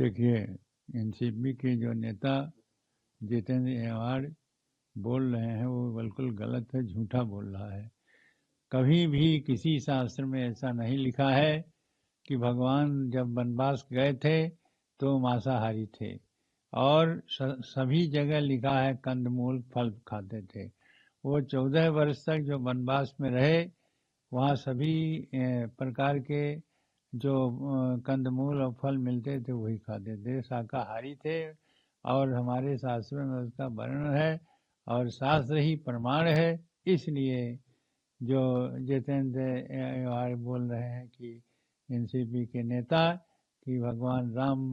देखिए, एनसीपी के जो नेता जितेंद्र एवाड़ बोल रहे हैं वो बिल्कुल गलत है, झूठा बोल रहा है। कभी भी किसी शास्त्र में ऐसा नहीं लिखा है कि भगवान जब वनवास गए थे तो मांसाहारी थे, और सभी जगह लिखा है कंदमूल फल खाते थे। वो 14 वर्ष तक जो वनवास में रहे वहाँ सभी प्रकार के जो कंदमूल और फल मिलते थे वही खाते थे, शाकाहारी थे। और हमारे शास्त्रों में उसका वर्णन है और शास्त्र ही प्रमाण है। इसलिए जो जितेंद्र एवाड़ बोल रहे हैं कि एनसीपी के नेता कि भगवान राम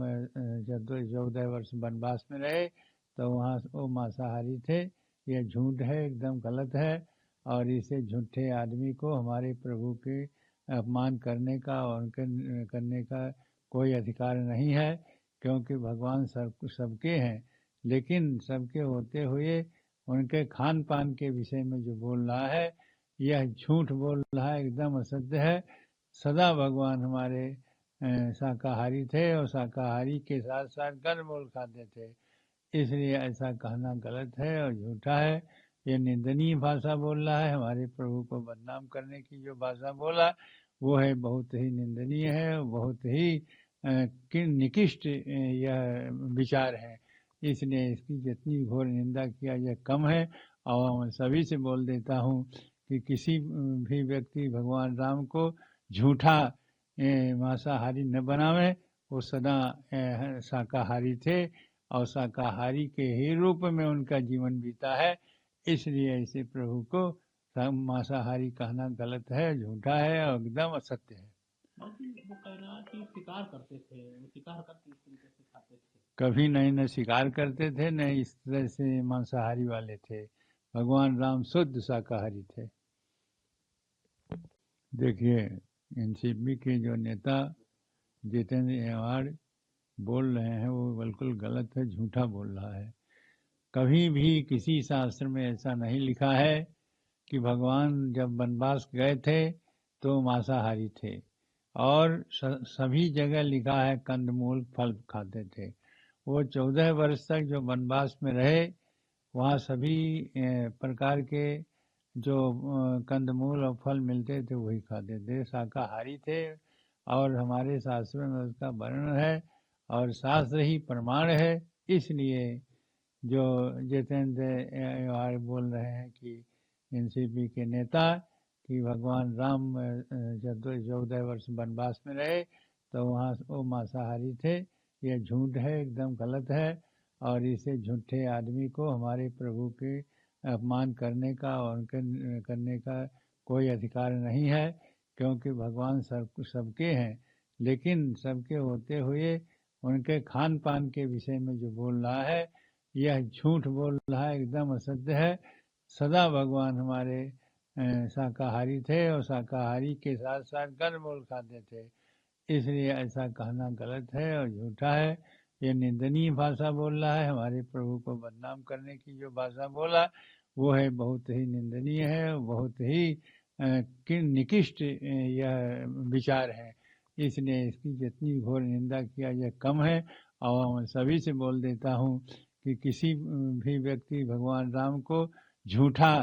जब 14 वर्ष वनवास में रहे तो वहाँ वो मांसाहारी थे, यह झूठ है, एकदम गलत है। और इसे झूठे आदमी को हमारे प्रभु के अपमान करने का और उनके करने का कोई अधिकार नहीं है, क्योंकि भगवान सबके हैं। लेकिन सबके होते हुए उनके खान पान के विषय में जो बोल रहा है यह झूठ बोल रहा है, एकदम असत्य है। सदा भगवान हमारे शाकाहारी थे और शाकाहारी के साथ साथ कंदमूल खाते थे। इसलिए ऐसा कहना गलत है और झूठा है। ये निंदनीय भाषा बोल रहा है, हमारे प्रभु को बदनाम करने की जो भाषा बोला वो है बहुत ही निंदनीय है, बहुत ही निकृष्ट यह विचार है। इसलिए इसकी जितनी घोर निंदा किया यह कम है। और मैं सभी से बोल देता हूँ कि किसी भी व्यक्ति भगवान राम को झूठा मांसाहारी न बनावे। वो सदा शाकाहारी थे और शाकाहारी के ही रूप में उनका जीवन बीता है। इसलिए ऐसे प्रभु को मांसाहारी कहना गलत है, झूठा है और एकदम असत्य है। वो कह रहा कि शिकार करते थे, वो शिकार करके इस तरीके से खाते थे। कभी नहीं, न शिकार करते थे न इस तरह से मांसाहारी वाले थे। भगवान राम शुद्ध शाकाहारी थे। देखिए, एनसीपी के जो नेता जितेंद्र एवाड़ बोल रहे हैं वो बिल्कुल गलत है, झूठा बोल रहा है। कभी भी किसी शास्त्र में ऐसा नहीं लिखा है कि भगवान जब वनवास गए थे तो मांसाहारी थे, और सभी जगह लिखा है कंदमूल फल खाते थे। वो 14 वर्ष तक जो वनवास में रहे वहाँ सभी प्रकार के जो कंदमूल और फल मिलते थे वही खाते थे, शाकाहारी थे। और हमारे शास्त्रों में उसका वर्णन है और शास्त्र ही प्रमाण है। इसलिए जो जितेंद्र एवाड़ बोल रहे हैं कि एनसीपी के नेता कि भगवान राम जब 14 वर्ष वनवास में रहे तो वहाँ वो मांसाहारी थे, यह झूठ है, एकदम गलत है। और इसे झूठे आदमी को हमारे प्रभु के अपमान करने का और उनके करने का कोई अधिकार नहीं है, क्योंकि भगवान सबके हैं। लेकिन सबके होते हुए उनके खान पान के विषय में जो बोल रहा है यह झूठ बोल रहा है, एकदम असत्य है। सदा भगवान हमारे शाकाहारी थे और शाकाहारी के साथ साथ कंदमूल खाते थे। इसलिए ऐसा कहना गलत है और झूठा है। ये निंदनीय भाषा बोल रहा है, हमारे प्रभु को बदनाम करने की जो भाषा बोला वो है बहुत ही निंदनीय है, बहुत ही निकृष्ट यह विचार है। इसलिए इसकी जितनी घोर निंदा किया यह कम है। और मैं सभी से बोल देता हूँ कि किसी भी व्यक्ति भगवान राम को झूठा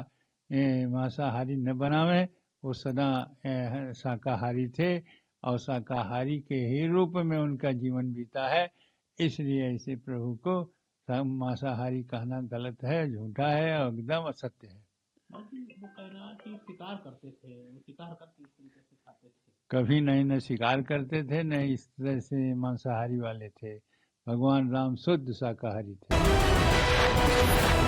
मांसाहारी न बनावे। वो सदा शाकाहारी थे और शाकाहारी के ही रूप में उनका जीवन बीता है। इसलिए ऐसे प्रभु को मांसाहारी कहना गलत है, झूठा है और एकदम असत्य है। वो कह रहा कि शिकार करते थे, वो शिकार करके इस तरीके से खाते थे। कभी नहीं, न शिकार करते थे न इस तरह से मांसाहारी वाले थे। भगवान राम शुद्ध शाकाहारी थे।